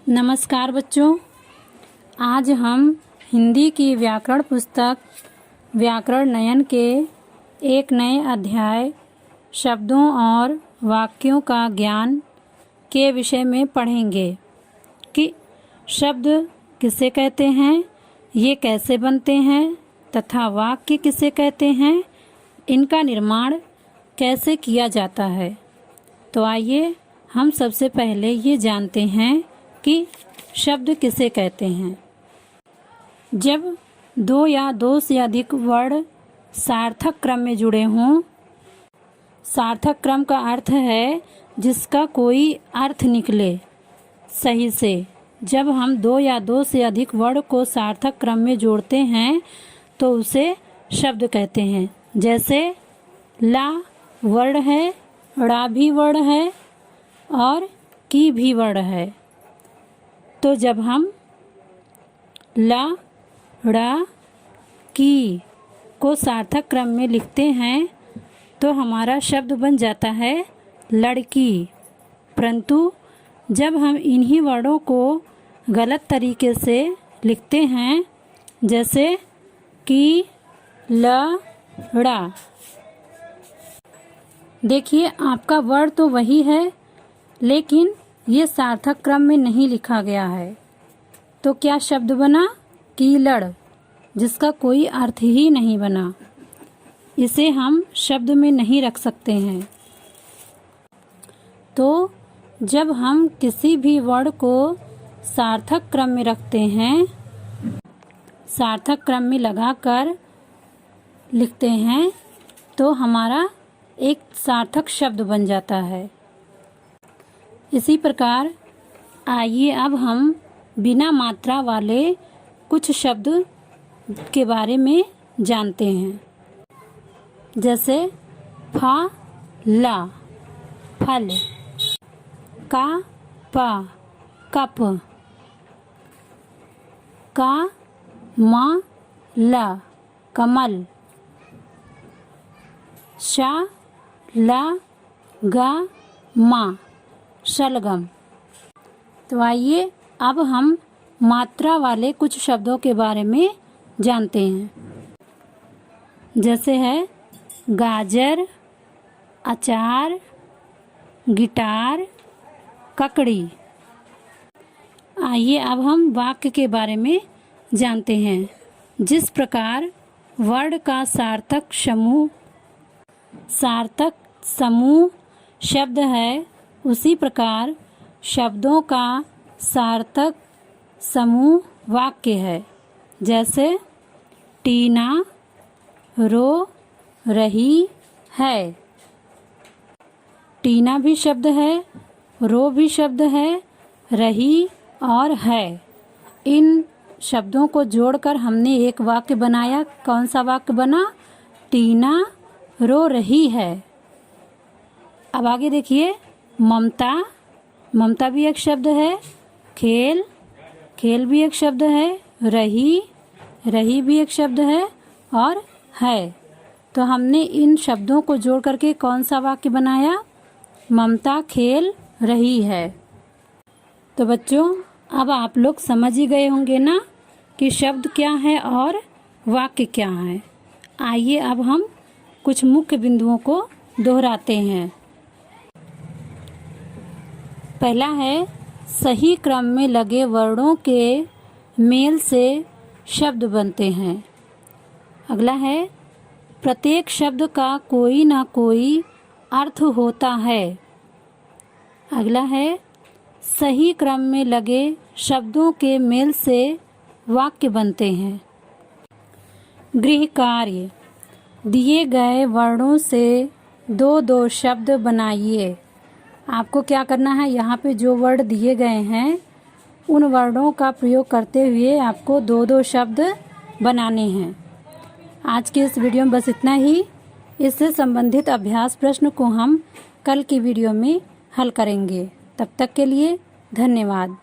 नमस्कार बच्चों, आज हम हिंदी की व्याकरण पुस्तक व्याकरण नयन के एक नए अध्याय शब्दों और वाक्यों का ज्ञान के विषय में पढ़ेंगे कि शब्द किसे कहते हैं, ये कैसे बनते हैं तथा वाक्य किसे कहते हैं, इनका निर्माण कैसे किया जाता है। तो आइए हम सबसे पहले ये जानते हैं कि शब्द किसे कहते हैं। जब दो या दो से अधिक वर्ण सार्थक क्रम में जुड़े हों, सार्थक क्रम का अर्थ है जिसका कोई अर्थ निकले सही से। जब हम दो या दो से अधिक वर्ण को सार्थक क्रम में जोड़ते हैं तो उसे शब्द कहते हैं। जैसे ला वर्ण है, ड़ा भी वर्ण है और की भी वर्ण है। तो जब हम ला, ड़ा, की को सार्थक क्रम में लिखते हैं तो हमारा शब्द बन जाता है लड़की। परंतु जब हम इन्हीं वर्णों को गलत तरीके से लिखते हैं, जैसे की, ल, ड़ा, देखिए आपका वर्ण तो वही है लेकिन ये सार्थक क्रम में नहीं लिखा गया है। तो क्या शब्द बना? कीलड़, जिसका कोई अर्थ ही नहीं बना। इसे हम शब्द में नहीं रख सकते हैं। तो जब हम किसी भी वर्ण को सार्थक क्रम में रखते हैं, सार्थक क्रम में लगाकर लिखते हैं तो हमारा एक सार्थक शब्द बन जाता है। इसी प्रकार आइए अब हम बिना मात्रा वाले कुछ शब्द के बारे में जानते हैं। जैसे फा, ला, फल, का, पा, कप, का, मा, ला, कमल, शा, ला, गा, मा, शलगम। तो आइए अब हम मात्रा वाले कुछ शब्दों के बारे में जानते हैं। जैसे है गाजर, अचार, गिटार, ककड़ी। आइए अब हम वाक्य के बारे में जानते हैं। जिस प्रकार वर्ण का सार्थक समूह शब्द है, उसी प्रकार शब्दों का सार्थक समूह वाक्य है। जैसे टीना रो रही है। टीना भी शब्द है, रो भी शब्द है, रही और है। इन शब्दों को जोड़कर हमने एक वाक्य बनाया। कौन सा वाक्य बना? टीना रो रही है। अब आगे देखिए, ममता, ममता भी एक शब्द है। खेल, खेल भी एक शब्द है। रही, रही भी एक शब्द है और है। तो हमने इन शब्दों को जोड़ करके कौन सा वाक्य बनाया? ममता खेल रही है। तो बच्चों, अब आप लोग समझ ही गए होंगे ना कि शब्द क्या है और वाक्य क्या है। आइए अब हम कुछ मुख्य बिंदुओं को दोहराते हैं। पहला है सही क्रम में लगे वर्णों के मेल से शब्द बनते हैं। अगला है प्रत्येक शब्द का कोई ना कोई अर्थ होता है। अगला है सही क्रम में लगे शब्दों के मेल से वाक्य बनते हैं। गृह कार्य, दिए गए वर्णों से दो दो शब्द बनाइए। आपको क्या करना है, यहाँ पे जो वर्ड दिए गए हैं उन वर्णों का प्रयोग करते हुए आपको दो दो शब्द बनाने हैं। आज के इस वीडियो में बस इतना ही। इससे संबंधित अभ्यास प्रश्न को हम कल की वीडियो में हल करेंगे। तब तक के लिए धन्यवाद।